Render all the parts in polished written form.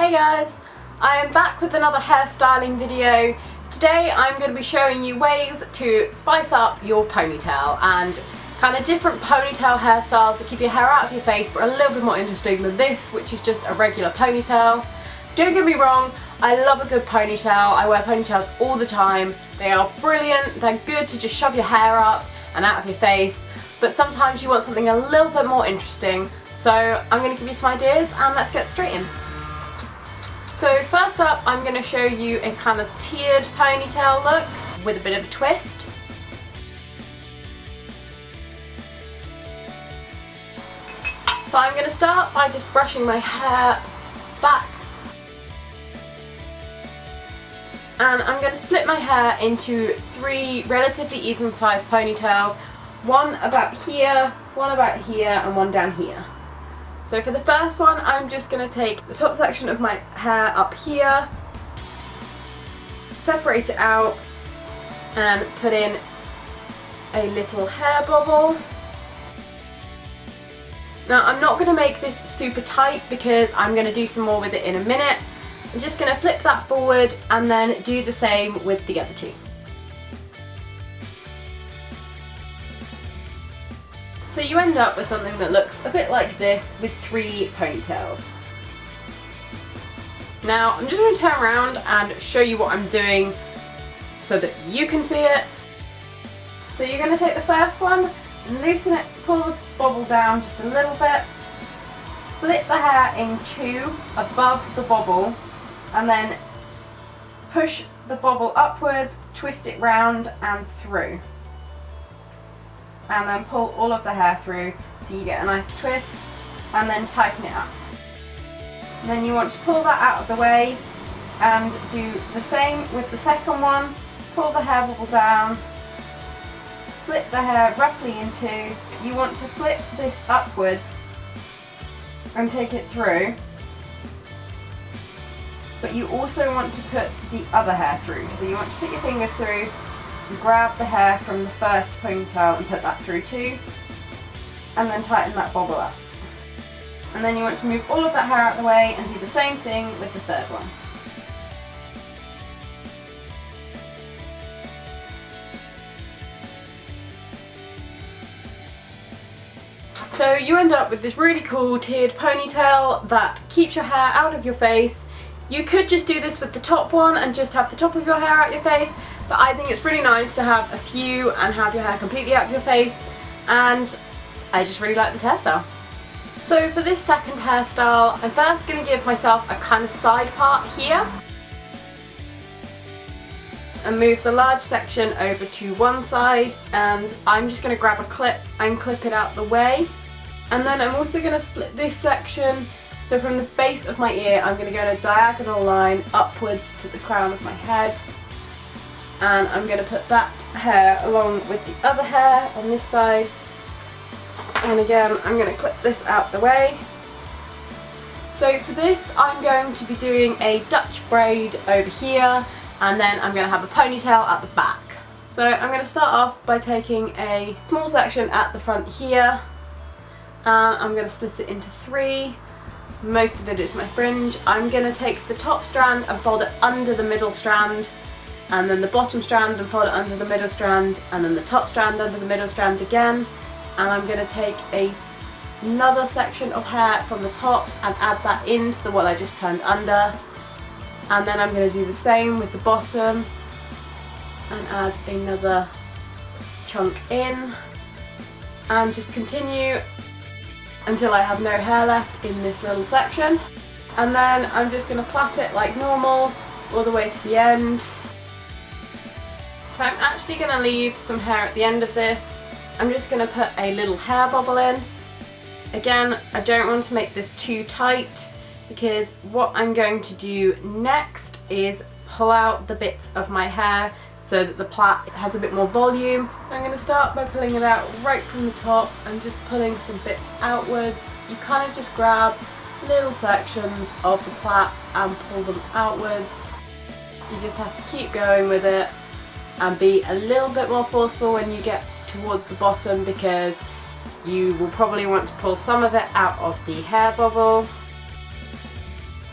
Hey guys, I am back with another hairstyling video. Today I'm going to be showing you ways to spice up your ponytail and kind of different ponytail hairstyles that keep your hair out of your face but are a little bit more interesting than this, which is just a regular ponytail. Don't get me wrong, I love a good ponytail. I wear ponytails all the time. They are brilliant, they're good to just shove your hair up and out of your face, but sometimes you want something a little bit more interesting. So I'm going to give you some ideas and let's get straight in. So first up, I'm going to show you a kind of tiered ponytail look with a bit of a twist. So I'm going to start by just brushing my hair back. And I'm going to split my hair into three relatively even sized ponytails. One about here, one about here, and one down here. So for the first one, I'm just going to take the top section of my hair up here, separate it out, and put in a little hair bobble. Now I'm not going to make this super tight because I'm going to do some more with it in a minute. I'm just going to flip that forward and then do the same with the other two. So you end up with something that looks a bit like this with three ponytails. Now I'm just going to turn around and show you what I'm doing so that you can see it. So you're going to take the first one, loosen it, pull the bobble down just a little bit, split the hair in two above the bobble, and then push the bobble upwards, twist it round and through. And then pull all of the hair through so you get a nice twist, and then tighten it up. And then you want to pull that out of the way and do the same with the second one. Pull the hair bobble down, split the hair roughly in two. You want to flip this upwards and take it through, but you also want to put the other hair through. So you want to put your fingers through, grab the hair from the first ponytail and put that through too, and then tighten that bobble up. And then you want to move all of that hair out of the way and do the same thing with the third one. So you end up with this really cool tiered ponytail that keeps your hair out of your face. You could just do this with the top one and just have the top of your hair out your face, but I think it's really nice to have a few and have your hair completely out of your face, and I just really like this hairstyle. So for this second hairstyle, I'm first going to give myself a kind of side part here and move the large section over to one side, and I'm just going to grab a clip and clip it out the way. And then I'm also going to split this section. So from the base of my ear, I'm going to go in a diagonal line upwards to the crown of my head. And I'm going to put that hair along with the other hair on this side. And again, I'm going to clip this out the way. So for this, I'm going to be doing a Dutch braid over here, and then I'm going to have a ponytail at the back. So I'm going to start off by taking a small section at the front here, and I'm going to split it into three. Most of it is my fringe. I'm going to take the top strand and fold it under the middle strand, and then the bottom strand and fold it under the middle strand, and then the top strand under the middle strand again. And I'm going to take another section of hair from the top and add that into the one I just turned under. And then I'm going to do the same with the bottom and add another chunk in, and just continue until I have no hair left in this little section. And then I'm just going to plait it like normal all the way to the end. So I'm actually going to leave some hair at the end of this. I'm just going to put a little hair bobble in. Again, I don't want to make this too tight because what I'm going to do next is pull out the bits of my hair so that the plait has a bit more volume. I'm going to start by pulling it out right from the top and just pulling some bits outwards. You kind of just grab little sections of the plait and pull them outwards. You just have to keep going with it and be a little bit more forceful when you get towards the bottom, because you will probably want to pull some of it out of the hair bubble.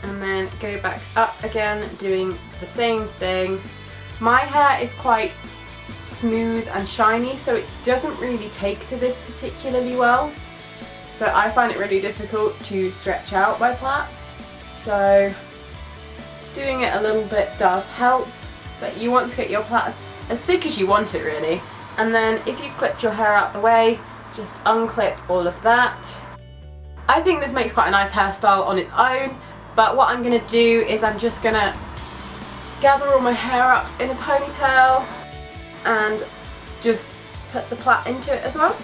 And then then go back up again, doing the same thing. My hair is quite smooth and shiny, so it doesn't really take to this particularly well. So I find it really difficult to stretch out my plaits. So doing it a little bit does help, but you want to get your plait as thick as you want it really. And then if you clipped your hair out the way, just unclip all of that. I think this makes quite a nice hairstyle on its own, but what I'm going to do is I'm just going to gather all my hair up in a ponytail and just put the plait into it as well.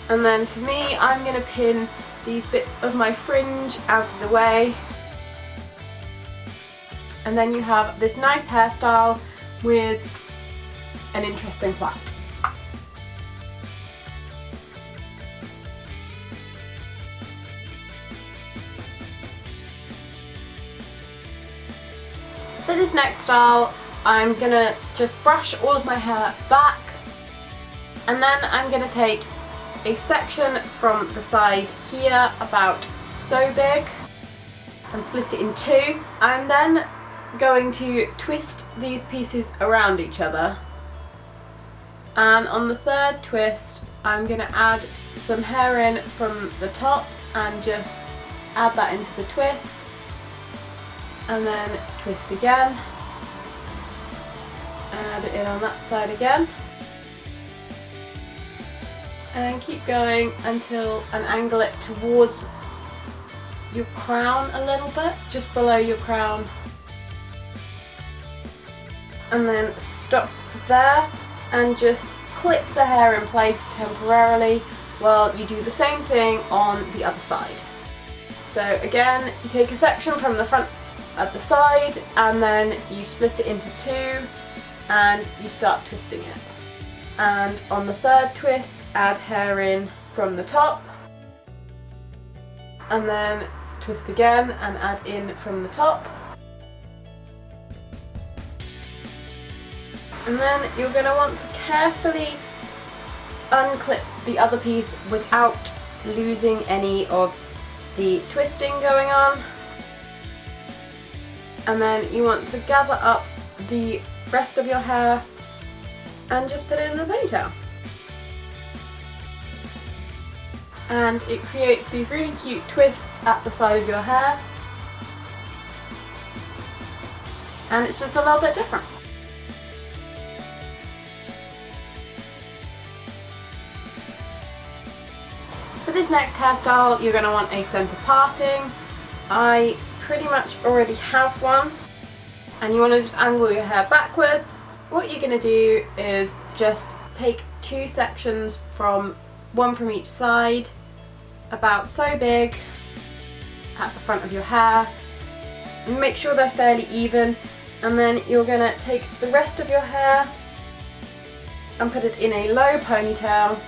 And then for me, I'm going to pin these bits of my fringe out of the way. And then you have this nice hairstyle with an interesting plait. For this next style, I'm gonna just brush all of my hair back, and then I'm gonna take a section from the side here about so big and split it in two. I'm then going to twist these pieces around each other, and on the third twist I'm going to add some hair in from the top and just add that into the twist, and then twist again, add it in on that side again, and keep going until and angle it towards your crown a little bit, just below your crown, and then stop there and just clip the hair in place temporarily while you do the same thing on the other side. So again, you take a section from the front at the side and then you split it into two and you start twisting it. And on the third twist, add hair in from the top, and then twist again and add in from the top. And then you're going to want to carefully unclip the other piece without losing any of the twisting going on. And then you want to gather up the rest of your hair and just put it in the ponytail. And it creates these really cute twists at the side of your hair. And it's just a little bit different. For this next hairstyle, you're going to want a centre parting. I pretty much already have one, and you want to just angle your hair backwards. What you're going to do is just take two sections from one from each side, about so big, at the front of your hair, and make sure they're fairly even, and then you're going to take the rest of your hair and put it in a low ponytail.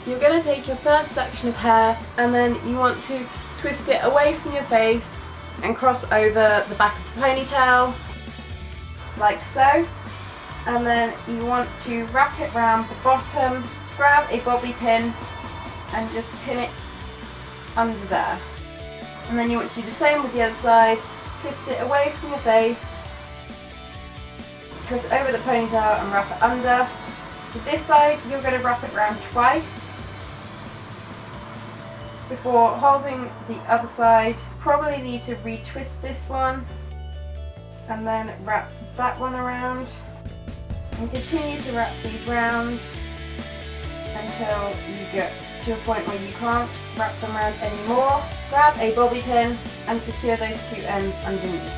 You're going to take your first section of hair and then you want to twist it away from your face and cross over the back of the ponytail, like so. And then you want to wrap it round the bottom, grab a bobby pin and just pin it under there. And then you want to do the same with the other side, twist it away from your face, cross over the ponytail and wrap it under. With this side, you're going to wrap it round twice before holding the other side. Probably need to retwist this one and then wrap that one around, and continue to wrap these round until you get to a point where you can't wrap them around anymore. Grab a bobby pin and secure those two ends underneath.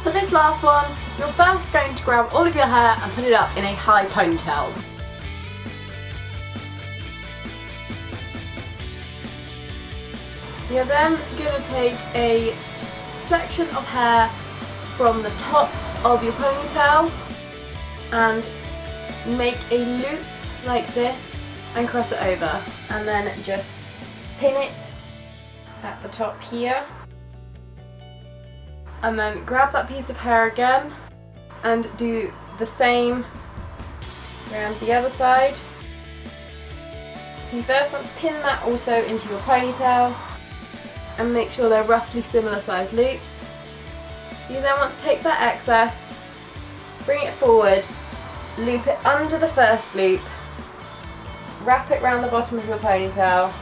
For this last one, you're first going to grab all of your hair and put it up in a high ponytail. You're then going to take a section of hair from the top of your ponytail and make a loop like this and cross it over, and then just pin it at the top here. And then grab that piece of hair again and do the same around the other side. So you first want to pin that also into your ponytail and make sure they're roughly similar size loops. You then want to take that excess, bring it forward, loop it under the first loop, wrap it around the bottom of your ponytail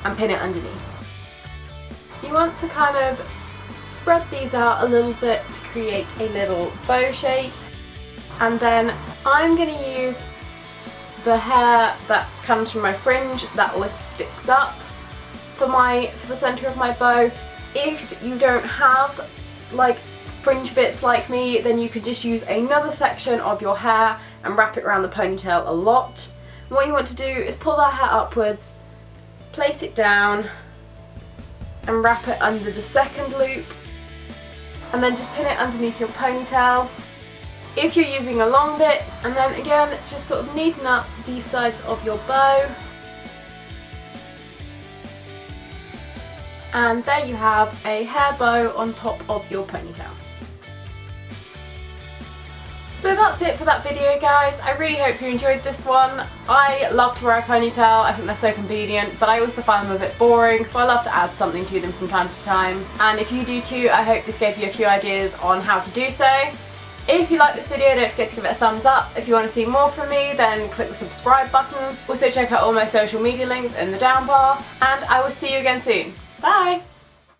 and pin it underneath. You want to kind of spread these out a little bit to create a little bow shape, and then I'm going to use the hair that comes from my fringe that always sticks up for the centre of my bow. If you don't have like fringe bits like me, then you could just use another section of your hair and wrap it around the ponytail a lot. And what you want to do is pull that hair upwards, place it down and wrap it under the second loop, and then just pin it underneath your ponytail if you're using a long bit, and then again just sort of neaten up these sides of your bow. And there you have a hair bow on top of your ponytail. So that's it for that video, guys. I really hope you enjoyed this one. I love to wear a ponytail, I think they're so convenient, but I also find them a bit boring, so I love to add something to them from time to time. And if you do too, I hope this gave you a few ideas on how to do so. If you like this video, don't forget to give it a thumbs up. If you want to see more from me, then click the subscribe button. Also check out all my social media links in the down bar, and I will see you again soon. Bye!